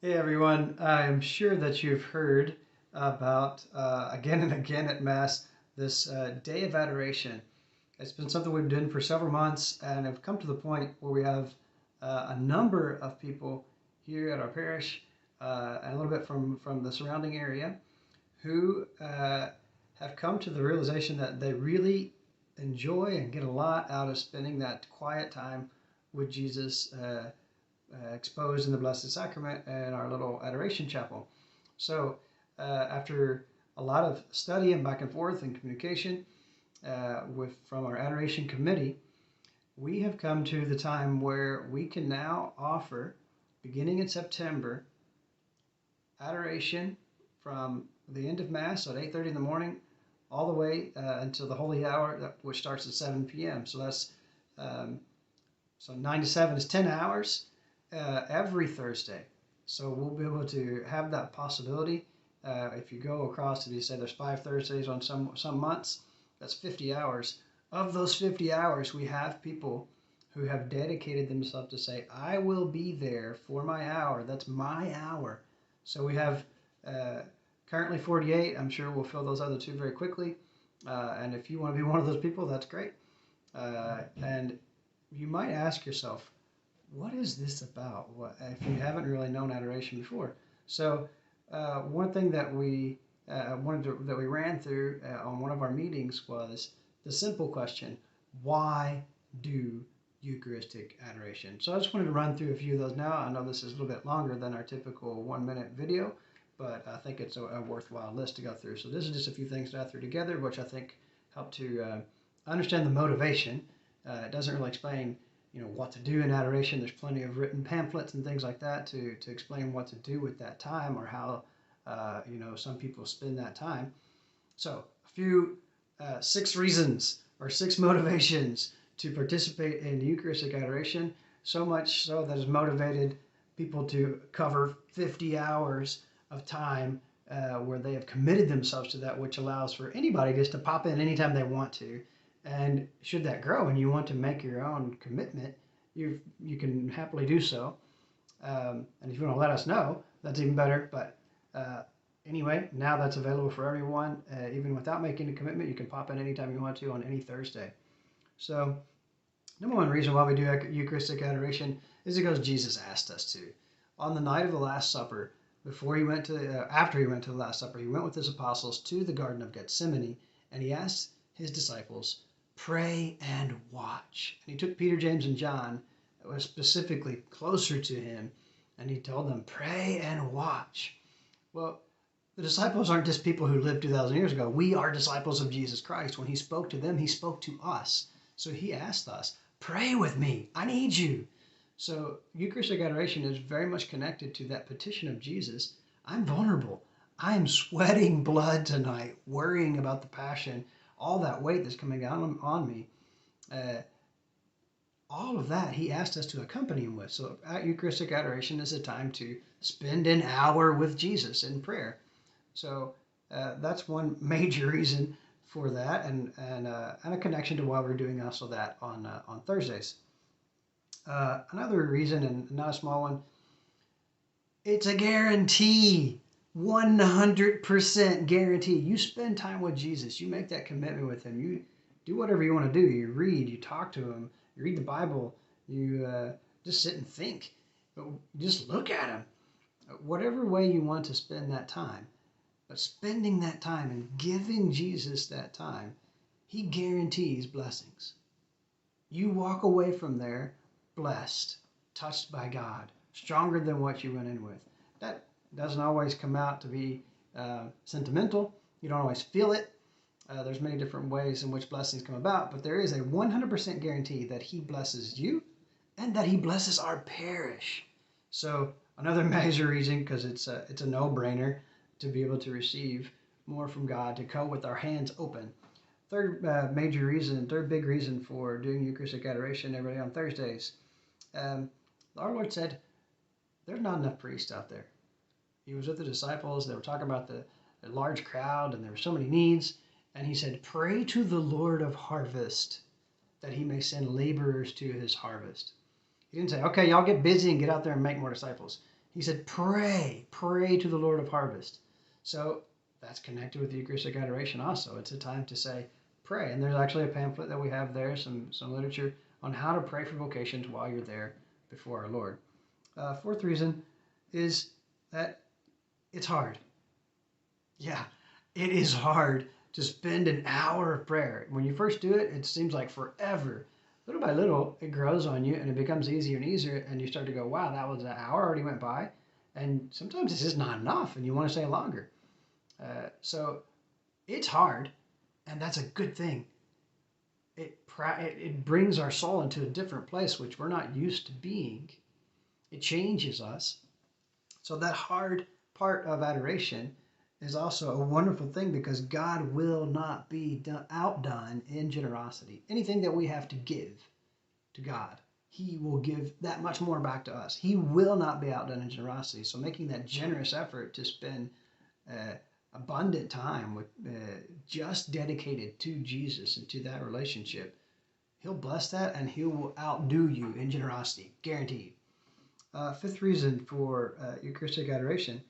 Hey everyone, I'm sure that you've heard about again and again at Mass this Day of Adoration. It's been something we've done for several months and have come to the point where we have a number of people here at our parish and a little bit from the surrounding area who have come to the realization that they really enjoy and get a lot out of spending that quiet time with Jesus exposed in the Blessed Sacrament and our little adoration chapel. So, after a lot of study and back and forth and communication from our adoration committee, we have come to the time where we can now offer, beginning in September, adoration from the end of Mass at 8:30 in the morning all the way until the Holy Hour, which starts at 7 p.m. So that's um, so 9 to 7 is 10 hours every Thursday. So we'll be able to have that possibility. If you go across, if you say there's 5 Thursdays on some months, that's 50 hours. Of those 50 hours, we have people who have dedicated themselves to say, I will be there for my hour. That's my hour. So we have uh, currently 48. I'm sure we'll fill those other two very quickly. And if you want to be one of those people, that's great. And you might ask yourself, what is this about? What, if you haven't really known adoration before? So, one thing that we that we ran through on one of our meetings was the simple question: why do Eucharistic adoration? So, I just wanted to run through a few of those now. I know this is a little bit longer than our typical 1 minute video, but I think it's a worthwhile list to go through. So, this is just a few things that I threw together, which I think help to understand the motivation. It doesn't really explain what to do in adoration. There's plenty of written pamphlets and things like that to explain what to do with that time or how some people spend that time. So a few 6 reasons or 6 motivations to participate in Eucharistic adoration, so much so that has motivated people to cover 50 hours of time where they have committed themselves to that, which allows for anybody just to pop in anytime they want to. And should that grow and you want to make your own commitment, you can happily do so. And if you want to let us know, that's even better. But anyway, now that's available for everyone. Even without making a commitment, you can pop in anytime you want to on any Thursday. So, number one reason why we do Eucharistic adoration is because Jesus asked us to. On the night of the Last Supper, after he went to the Last Supper, he went with his apostles to the Garden of Gethsemane, and he asked his disciples, pray and watch. And he took Peter, James, and John, that was specifically closer to him, and he told them, pray and watch. Well, the disciples aren't just people who lived 2,000 years ago. We are disciples of Jesus Christ. When he spoke to them, he spoke to us. So he asked us, pray with me. I need you. So Eucharistic adoration is very much connected to that petition of Jesus. I'm vulnerable. I'm sweating blood tonight, worrying about the passion, all that weight that's coming on me. Uh, all of that he asked us to accompany him with. So Eucharistic adoration is a time to spend an hour with Jesus in prayer. So that's one major reason for that, and a connection to why we're doing also that on Thursdays. Another reason, and not a small one, it's a guarantee. 100% guarantee. You spend time with Jesus. You make that commitment with him. You do whatever you want to do. You read, you talk to him, you read the Bible, you just sit and think. Just look at him. Whatever way you want to spend that time. But spending that time and giving Jesus that time, he guarantees blessings. You walk away from there blessed, touched by God, stronger than what you went in with. That doesn't always come out to be sentimental. You don't always feel it. There's many different ways in which blessings come about, but there is a 100% guarantee that he blesses you and that he blesses our parish. So another major reason, because it's a no-brainer to be able to receive more from God, to go with our hands open. Third big reason for doing Eucharistic adoration every day on Thursdays. Our Lord said, there's not enough priests out there. He was with the disciples. They were talking about the large crowd, and there were so many needs. And he said, pray to the Lord of harvest that he may send laborers to his harvest. He didn't say, okay, y'all get busy and get out there and make more disciples. He said, pray to the Lord of harvest. So that's connected with the Eucharistic Adoration also. It's a time to say, pray. And there's actually a pamphlet that we have there, some literature on how to pray for vocations while you're there before our Lord. Fourth reason is that it's hard. Yeah, it is hard to spend an hour of prayer. When you first do it, it seems like forever. Little by little, it grows on you and it becomes easier and easier. And you start to go, wow, that was an hour already went by. And sometimes it's just not enough and you want to stay longer. So it's hard, and that's a good thing. It brings our soul into a different place, which we're not used to being. It changes us. So that hard part of adoration is also a wonderful thing because God will not be outdone in generosity. Anything that we have to give to God, He will give that much more back to us. He will not be outdone in generosity. So making that generous effort to spend abundant time with just dedicated to Jesus and to that relationship, He'll bless that and He will outdo you in generosity, guaranteed. Fifth reason for Eucharistic adoration,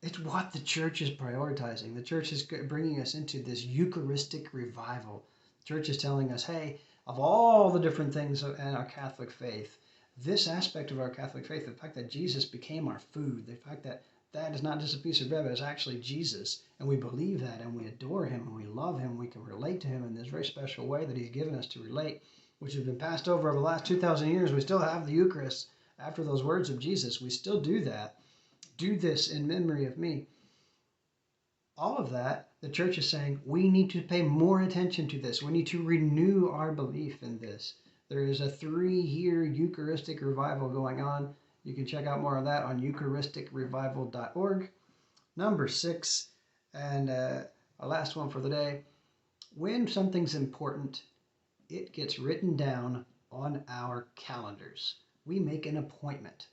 it's what the church is prioritizing. The church is bringing us into this Eucharistic revival. The church is telling us, hey, of all the different things in our Catholic faith, this aspect of our Catholic faith, the fact that Jesus became our food, the fact that that is not just a piece of bread, but it's actually Jesus, and we believe that, and we adore Him, and we love Him, we can relate to Him in this very special way that He's given us to relate, which has been passed over the last 2,000 years. We still have the Eucharist after those words of Jesus. We still do that. Do this in memory of me. All of that, the church is saying, we need to pay more attention to this. We need to renew our belief in this. There is a 3-year Eucharistic revival going on. You can check out more of that on eucharisticrevival.org. Number 6, and our last one for the day. When something's important, it gets written down on our calendars. We make an appointment.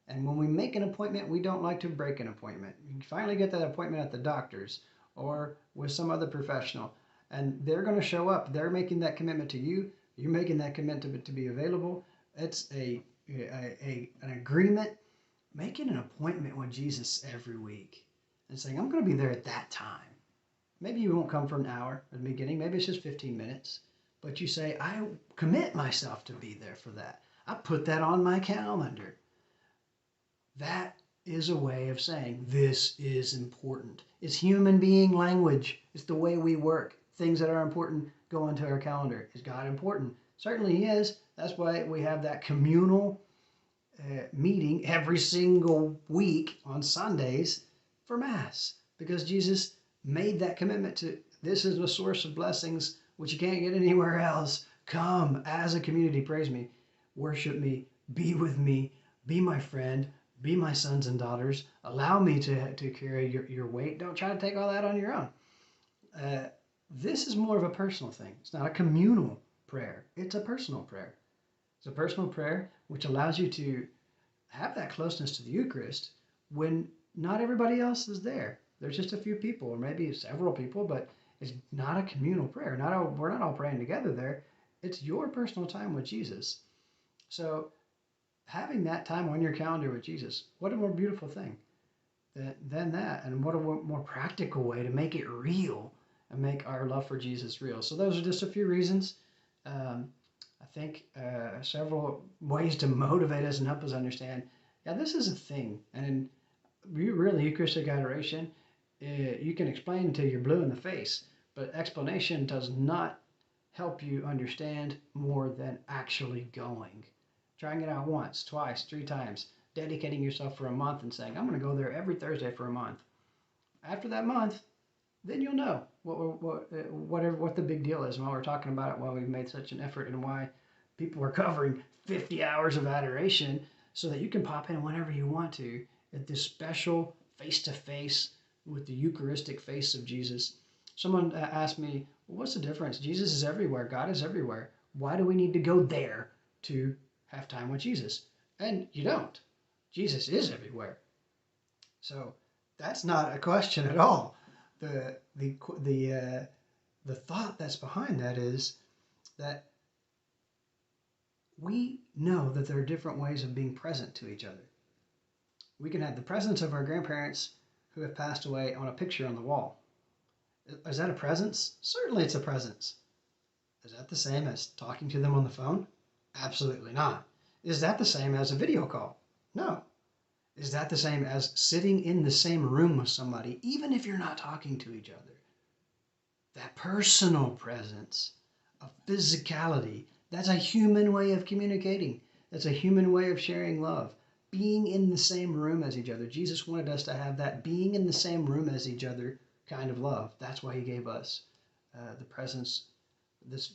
And when we make an appointment, we don't like to break an appointment. You finally get that appointment at the doctor's or with some other professional, and they're going to show up. They're making that commitment to you. You're making that commitment to be available. It's an agreement, making an appointment with Jesus every week and saying, I'm going to be there at that time. Maybe you won't come for an hour at the beginning. Maybe it's just 15 minutes. But you say, I commit myself to be there for that. I put that on my calendar. That is a way of saying this is important. It's human being language. It's the way we work. Things that are important go into our calendar. Is God important? Certainly He is. That's why we have that communal meeting every single week on Sundays for Mass, because Jesus made that commitment to this is a source of blessings which you can't get anywhere else. Come as a community, praise me, worship me, be with me, be my friend, be my sons and daughters. Allow me to carry your weight. Don't try to take all that on your own. This is more of a personal thing. It's not a communal prayer. It's a personal prayer. It's a personal prayer which allows you to have that closeness to the Eucharist when not everybody else is there. There's just a few people, or maybe several people, but it's not a communal prayer. We're not all praying together there. It's your personal time with Jesus. So having that time on your calendar with Jesus, what a more beautiful thing than that. And what a more practical way to make it real and make our love for Jesus real. So those are just a few reasons. I think several ways to motivate us and help us understand, yeah, this is a thing. And really, Eucharistic adoration, you can explain until you're blue in the face, but explanation does not help you understand more than actually going. Trying it out once, twice, 3 times, dedicating yourself for a month and saying, I'm going to go there every Thursday for a month. After that month, then you'll know what the big deal is and why we're talking about it, why we've made such an effort, and why people are covering 50 hours of adoration so that you can pop in whenever you want to at this special face-to-face with the Eucharistic face of Jesus. Someone asked me, well, what's the difference? Jesus is everywhere. God is everywhere. Why do we need to go there to have time with Jesus? And you don't. Jesus is everywhere. So that's not a question at all. The thought that's behind that is that we know that there are different ways of being present to each other. We can have the presence of our grandparents who have passed away on a picture on the wall. Is that a presence? Certainly it's a presence. Is that the same as talking to them on the phone? Absolutely not. Is that the same as a video call? No. Is that the same as sitting in the same room with somebody, even if you're not talking to each other? That personal presence of physicality, that's a human way of communicating. That's a human way of sharing love. Being in the same room as each other. Jesus wanted us to have that being in the same room as each other kind of love. That's why he gave us the presence, this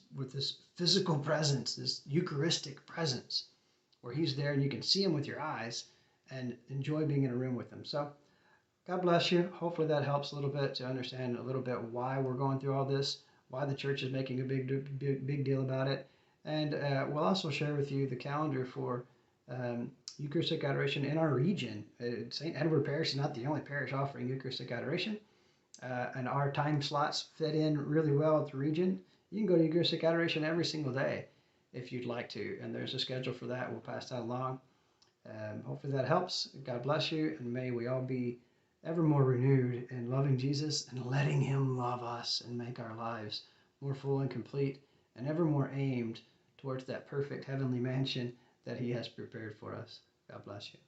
physical presence, this Eucharistic presence, where he's there and you can see him with your eyes and enjoy being in a room with him. So God bless you. Hopefully that helps a little bit to understand a little bit why we're going through all this, why the church is making a big deal about it. And we'll also share with you the calendar for Eucharistic Adoration in our region. St. Edward Parish is not the only parish offering Eucharistic Adoration. And our time slots fit in really well with the region. You can go to Eucharistic Adoration every single day if you'd like to. And there's a schedule for that. We'll pass that along. Hopefully that helps. God bless you. And may we all be ever more renewed in loving Jesus and letting him love us and make our lives more full and complete and ever more aimed towards that perfect heavenly mansion that he has prepared for us. God bless you.